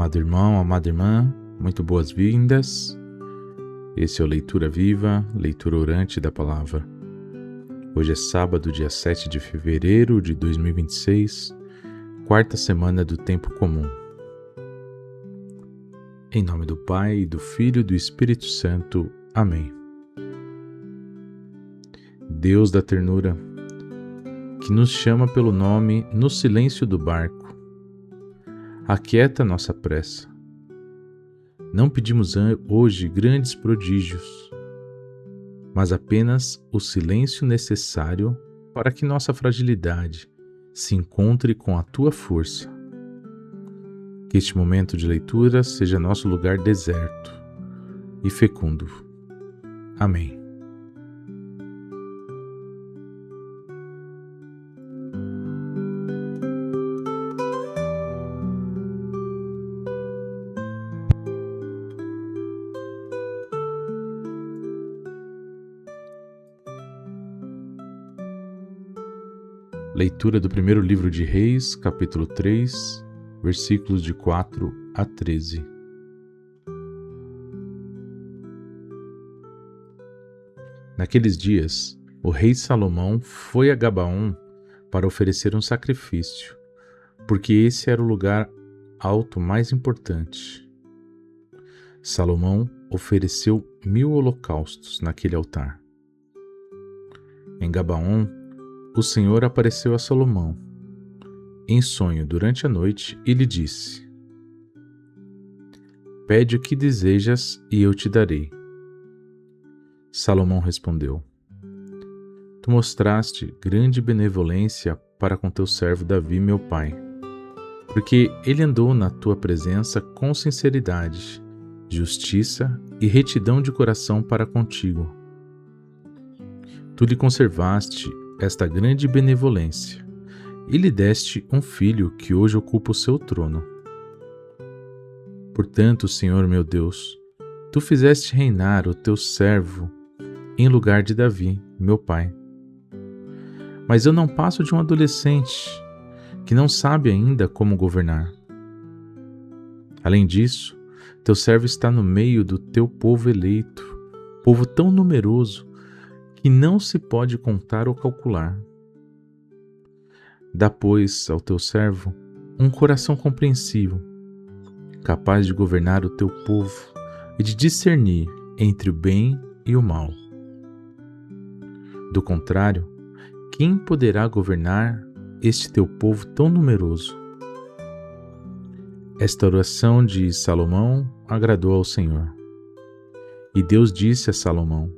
Amado irmão, amada irmã, muito boas-vindas. Esse é o Leitura Viva, leitura orante da Palavra. Hoje é sábado, dia 7 de fevereiro de 2026, quarta semana do Tempo Comum. Em nome do Pai, do Filho e do Espírito Santo. Amém. Deus da ternura, que nos chama pelo nome no silêncio do barco, aquieta nossa pressa. Não pedimos hoje grandes prodígios, mas apenas o silêncio necessário para que nossa fragilidade se encontre com a tua força. Que este momento de leitura seja nosso lugar deserto e fecundo. Amém. Leitura do primeiro livro de Reis, capítulo 3, versículos de 4 a 13. Naqueles dias, o rei Salomão foi a Gabaom para oferecer um sacrifício, porque esse era o lugar alto mais importante. Salomão ofereceu 1000 holocaustos naquele altar. Em Gabaom, o Senhor apareceu a Salomão em sonho durante a noite e lhe disse: Pede o que desejas e eu te darei. Salomão respondeu: Tu mostraste grande benevolência para com teu servo Davi, meu pai, porque ele andou na tua presença com sinceridade, justiça e retidão de coração para contigo. Tu lhe conservaste esta grande benevolência, e lhe deste um filho que hoje ocupa o seu trono. Portanto, Senhor meu Deus, tu fizeste reinar o teu servo em lugar de Davi, meu pai. Mas eu não passo de um adolescente que não sabe ainda como governar. Além disso, teu servo está no meio do teu povo eleito, povo tão numeroso que não se pode contar ou calcular. Dá, pois, ao teu servo um coração compreensivo, capaz de governar o teu povo e de discernir entre o bem e o mal. Do contrário, quem poderá governar este teu povo tão numeroso? Esta oração de Salomão agradou ao Senhor. E Deus disse a Salomão: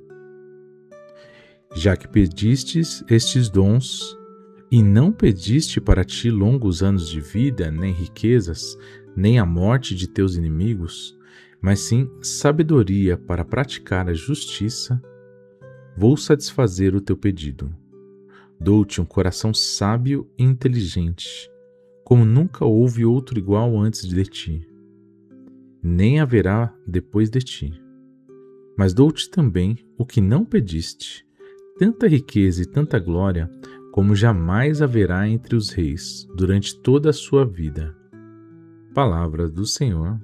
Já que pedistes estes dons, e não pediste para ti longos anos de vida, nem riquezas, nem a morte de teus inimigos, mas sim sabedoria para praticar a justiça, vou satisfazer o teu pedido. Dou-te um coração sábio e inteligente, como nunca houve outro igual antes de ti, nem haverá depois de ti. Mas dou-te também o que não pediste, tanta riqueza e tanta glória como jamais haverá entre os reis durante toda a sua vida. Palavra do Senhor.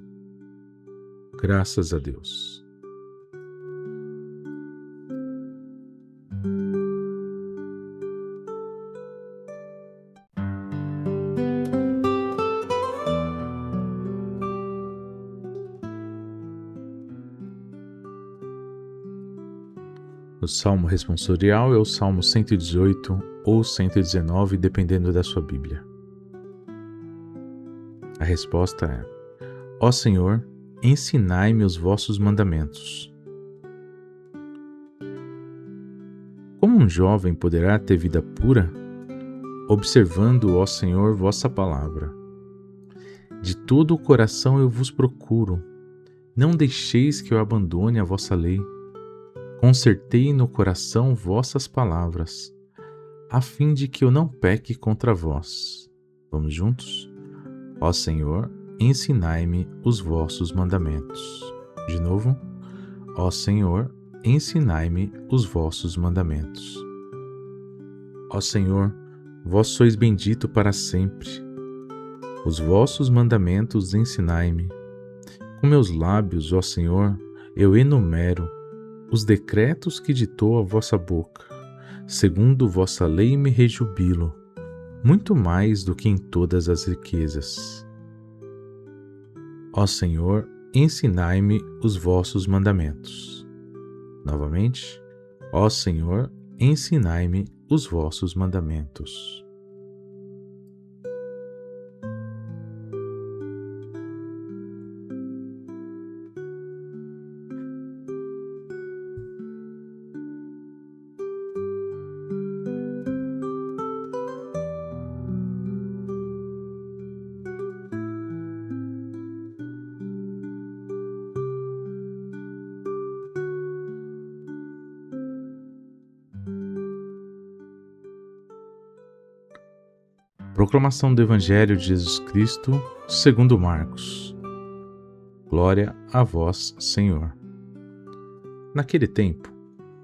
Graças a Deus. O Salmo responsorial é o Salmo 118 ou 119, dependendo da sua Bíblia. A resposta é: Ó Senhor, ensinai-me os vossos mandamentos. Como um jovem poderá ter vida pura? Observando, ó Senhor, vossa palavra. De todo o coração eu vos procuro. Não deixeis que eu abandone a vossa lei. Concertei no coração vossas palavras, a fim de que eu não peque contra vós. Vamos juntos? Ó Senhor, ensinai-me os vossos mandamentos. De novo. Ó Senhor, ensinai-me os vossos mandamentos. Ó Senhor, vós sois bendito para sempre. Os vossos mandamentos ensinai-me. Com meus lábios, ó Senhor, eu enumero os decretos que ditou a vossa boca. Segundo vossa lei me rejubilo, muito mais do que em todas as riquezas. Ó Senhor, ensinai-me os vossos mandamentos. Novamente, ó Senhor, ensinai-me os vossos mandamentos. Proclamação do Evangelho de Jesus Cristo, segundo Marcos. Glória a vós, Senhor. Naquele tempo,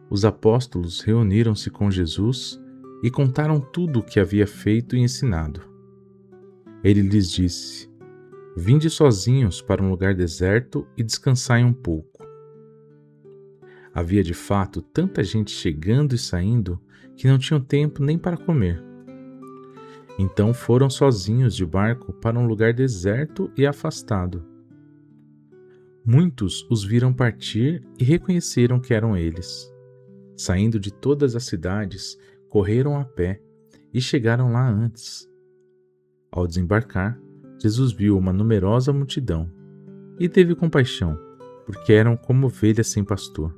os apóstolos reuniram-se com Jesus e contaram tudo o que havia feito e ensinado. Ele lhes disse: Vinde sozinhos para um lugar deserto e descansai um pouco. Havia de fato tanta gente chegando e saindo que não tinham tempo nem para comer. Então foram sozinhos de barco para um lugar deserto e afastado. Muitos os viram partir e reconheceram que eram eles. Saindo de todas as cidades, correram a pé e chegaram lá antes. Ao desembarcar, Jesus viu uma numerosa multidão e teve compaixão, porque eram como ovelhas sem pastor.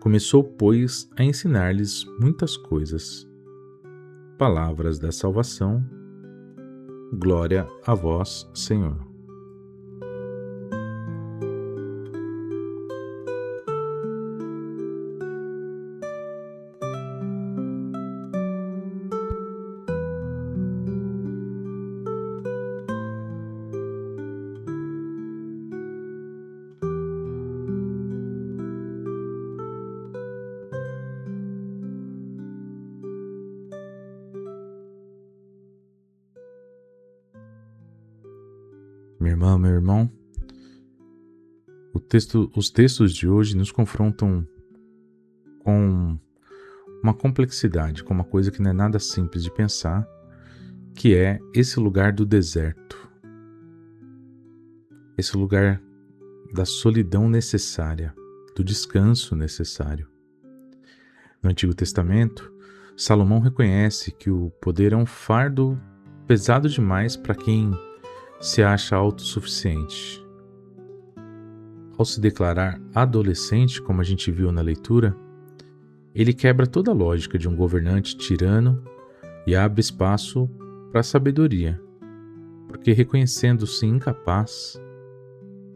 Começou, pois, a ensinar-lhes muitas coisas. Palavras da salvação. Glória a vós, Senhor. Minha irmã, meu irmão, os textos de hoje nos confrontam com uma complexidade, com uma coisa que não é nada simples de pensar, que é esse lugar do deserto. Esse lugar da solidão necessária, do descanso necessário. No Antigo Testamento, Salomão reconhece que o poder é um fardo pesado demais para quem se acha autossuficiente. Ao se declarar adolescente, como a gente viu na leitura, ele quebra toda a lógica de um governante tirano e abre espaço para a sabedoria, porque reconhecendo-se incapaz,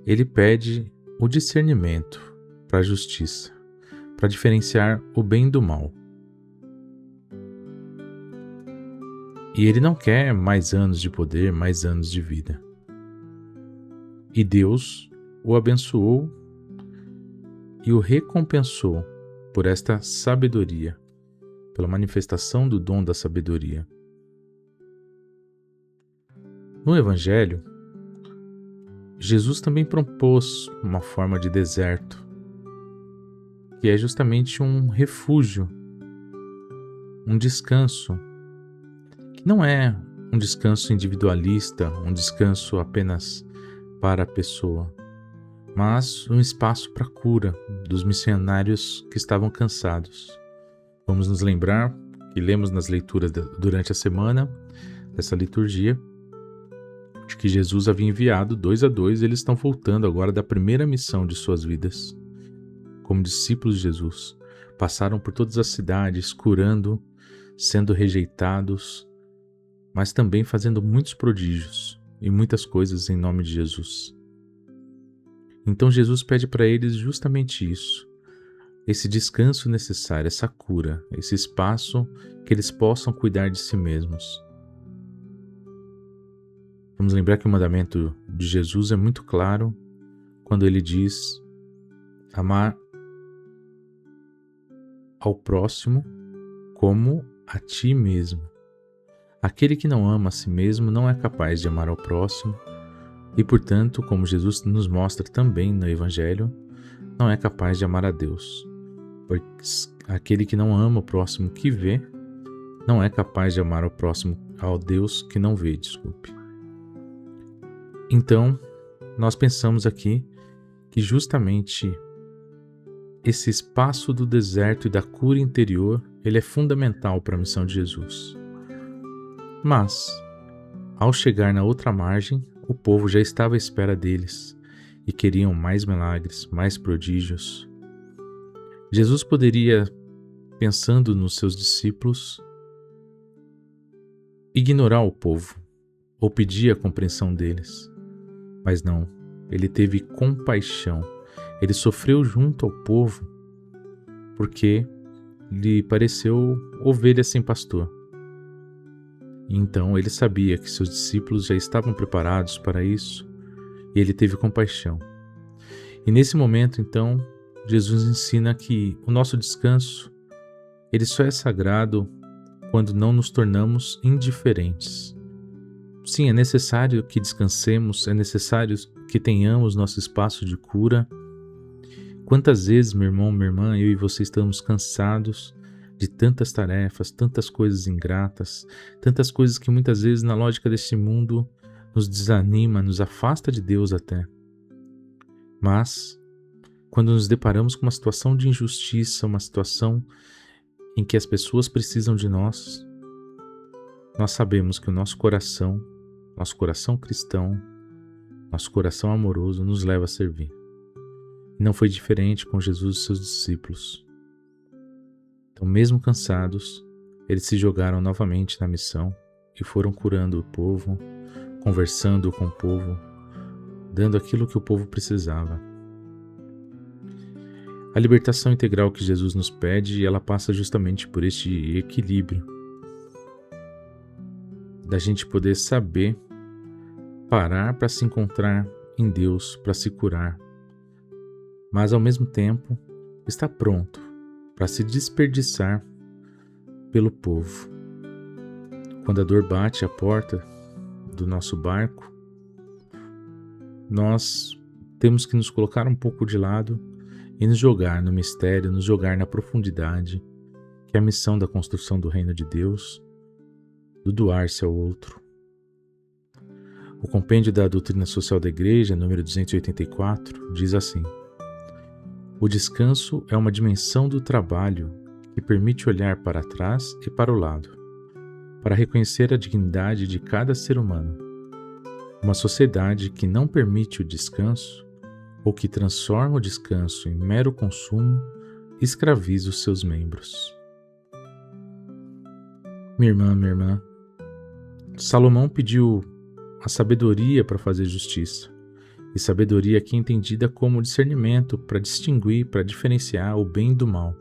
ele pede o discernimento para a justiça, para diferenciar o bem do mal. E ele não quer mais anos de poder, mais anos de vida. E Deus o abençoou e o recompensou por esta sabedoria, pela manifestação do dom da sabedoria. No Evangelho, Jesus também propôs uma forma de deserto, que é justamente um refúgio, um descanso, que não é um descanso individualista, um descanso apenas para a pessoa, mas um espaço para a cura dos missionários que estavam cansados. Vamos nos lembrar que lemos nas leituras durante a semana dessa liturgia de que Jesus havia enviado 2 a 2, eles estão voltando agora da primeira missão de suas vidas. Como discípulos de Jesus, passaram por todas as cidades, curando, sendo rejeitados, mas também fazendo muitos prodígios e muitas coisas em nome de Jesus. Então Jesus pede para eles justamente isso, esse descanso necessário, essa cura, esse espaço que eles possam cuidar de si mesmos. Vamos lembrar que o mandamento de Jesus é muito claro quando ele diz amar ao próximo como a ti mesmo. Aquele que não ama a si mesmo não é capaz de amar ao próximo e, portanto, como Jesus nos mostra também no Evangelho, não é capaz de amar a Deus. Pois aquele que não ama o próximo que vê, não é capaz de amar ao Deus que não vê, desculpe. Então, nós pensamos aqui que justamente esse espaço do deserto e da cura interior, ele é fundamental para a missão de Jesus. Mas, ao chegar na outra margem, o povo já estava à espera deles e queriam mais milagres, mais prodígios. Jesus poderia, pensando nos seus discípulos, ignorar o povo ou pedir a compreensão deles. Mas não, ele teve compaixão. Ele sofreu junto ao povo porque lhe pareceu ovelha sem pastor. Então ele sabia que seus discípulos já estavam preparados para isso e ele teve compaixão. E nesse momento, então, Jesus ensina que o nosso descanso, ele só é sagrado quando não nos tornamos indiferentes. Sim, é necessário que descansemos, é necessário que tenhamos nosso espaço de cura. Quantas vezes, meu irmão, minha irmã, eu e você estamos cansados de tantas tarefas, tantas coisas ingratas, tantas coisas que muitas vezes na lógica deste mundo nos desanima, nos afasta de Deus até. Mas, quando nos deparamos com uma situação de injustiça, uma situação em que as pessoas precisam de nós, nós sabemos que o nosso coração cristão, nosso coração amoroso nos leva a servir. E não foi diferente com Jesus e seus discípulos. Então, mesmo cansados, eles se jogaram novamente na missão e foram curando o povo, conversando com o povo, dando aquilo que o povo precisava. A libertação integral que Jesus nos pede, ela passa justamente por este equilíbrio, da gente poder saber parar para se encontrar em Deus, para se curar, mas ao mesmo tempo estar pronto para se desperdiçar pelo povo. Quando a dor bate à porta do nosso barco, nós temos que nos colocar um pouco de lado e nos jogar no mistério, nos jogar na profundidade, que é a missão da construção do reino de Deus, do doar-se ao outro. O Compêndio da Doutrina Social da Igreja, número 284, diz assim: o descanso é uma dimensão do trabalho que permite olhar para trás e para o lado, para reconhecer a dignidade de cada ser humano. Uma sociedade que não permite o descanso, ou que transforma o descanso em mero consumo, escraviza os seus membros. Minha irmã, Salomão pediu a sabedoria para fazer justiça, e sabedoria aqui entendida como discernimento para distinguir, para diferenciar o bem do mal.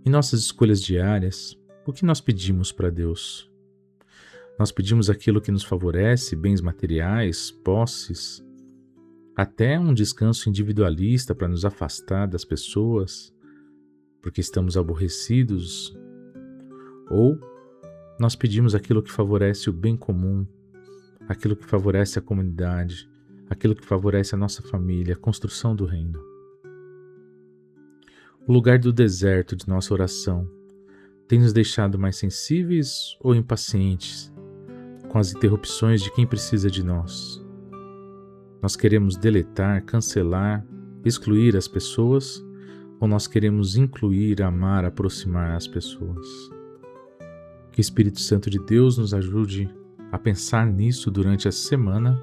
Em nossas escolhas diárias, o que nós pedimos para Deus? Nós pedimos aquilo que nos favorece, bens materiais, posses, até um descanso individualista para nos afastar das pessoas, porque estamos aborrecidos, ou nós pedimos aquilo que favorece o bem comum, aquilo que favorece a comunidade, aquilo que favorece a nossa família, a construção do reino. O lugar do deserto de nossa oração tem nos deixado mais sensíveis ou impacientes com as interrupções de quem precisa de nós? Nós queremos deletar, cancelar, excluir as pessoas, ou nós queremos incluir, amar, aproximar as pessoas? Que o Espírito Santo de Deus nos ajude a pensar nisso durante a semana,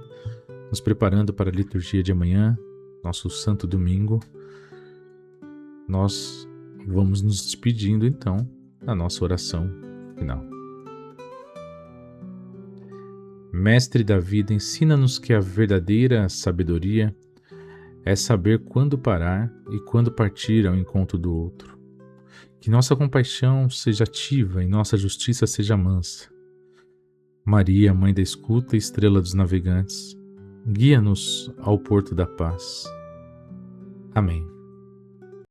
nos preparando para a liturgia de amanhã, nosso Santo Domingo. Nós vamos nos despedindo então da nossa oração final. Mestre da vida, ensina-nos que a verdadeira sabedoria é saber quando parar e quando partir ao encontro do outro. Que nossa compaixão seja ativa e nossa justiça seja mansa. Maria, Mãe da Escuta e Estrela dos Navegantes, guia-nos ao porto da paz. Amém.